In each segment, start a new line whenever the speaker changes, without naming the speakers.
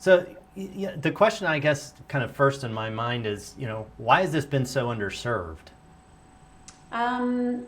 So the question, I guess, kind of first in my mind is, why has this been so underserved?
I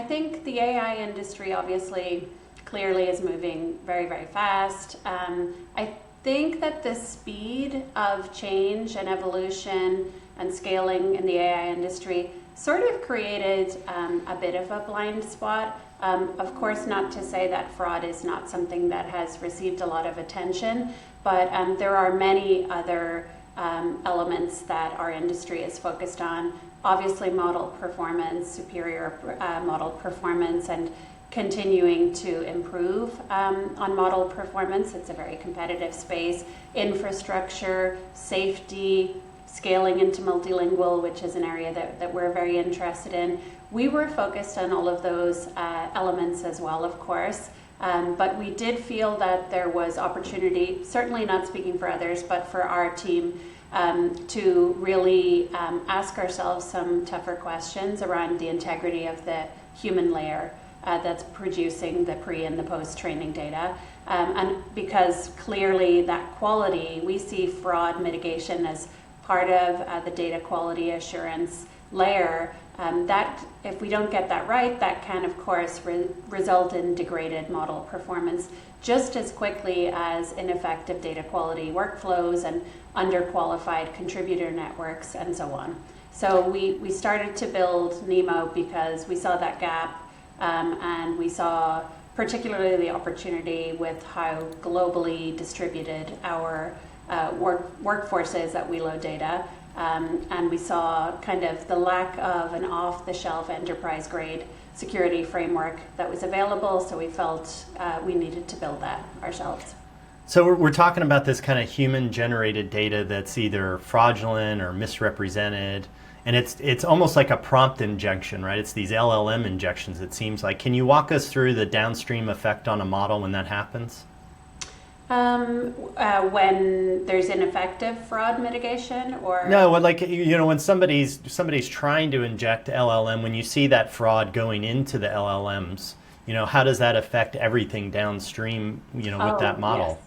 think the AI industry obviously clearly is moving very, very fast. I think that the speed of change and evolution and scaling in the AI industry sort of created a bit of a blind spot. Of course, not to say that fraud is not something that has received a lot of attention, but there are many other elements that our industry is focused on. Obviously, model performance, superior model performance, and continuing to improve on model performance. It's a very competitive space. Infrastructure, safety, scaling into multilingual, which is an area that we're very interested in. We were focused on all of those elements as well, of course. But we did feel that there was opportunity, certainly not speaking for others, but for our team, to really ask ourselves some tougher questions around the integrity of the human layer that's producing the pre and the post training data. And because clearly that quality, we see fraud mitigation as part of the data quality assurance layer. That if we don't get that right, that can of course result in degraded model performance just as quickly as ineffective data quality workflows and underqualified contributor networks and so on. So we started to build NIMO because we saw that gap, and we saw particularly the opportunity with how globally distributed our workforce is at Welo data. And we saw kind of the lack of an off-the-shelf enterprise-grade security framework that was available, so we felt we needed to build that ourselves.
So we're talking about this kind of human-generated data that's either fraudulent or misrepresented, and it's almost like a prompt injection, right? It's these LLM injections, it seems like. Can you walk us through the downstream effect on a model when that happens?
When there's ineffective fraud mitigation, or
no, like when somebody's trying to inject LLM, when you see that fraud going into the LLMs, how does that affect everything downstream, with that model?
Yes,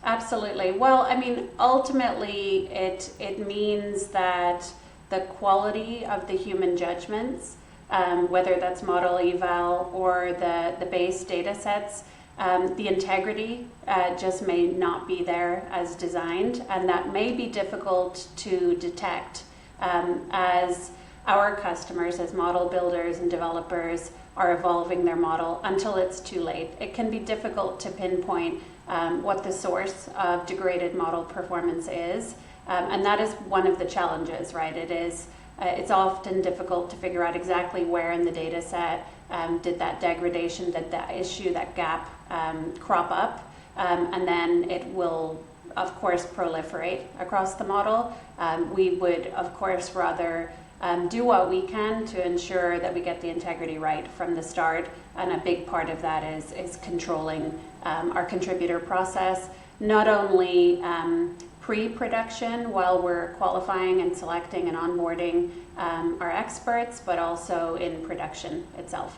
absolutely. Well, I mean, ultimately, it means that the quality of the human judgments, whether that's model eval or the base data sets. The integrity just may not be there as designed, and that may be difficult to detect as our customers, as model builders and developers, are evolving their model until it's too late. It can be difficult to pinpoint what the source of degraded model performance is, and that is one of the challenges, right? It's often difficult to figure out exactly where in the data set did that degradation, did that issue, that gap crop up, and then it will, of course, proliferate across the model. We would, of course, rather do what we can to ensure that we get the integrity right from the start, and a big part of that is controlling our contributor process, not only pre-production while we're qualifying and selecting and onboarding our experts, but also in production itself.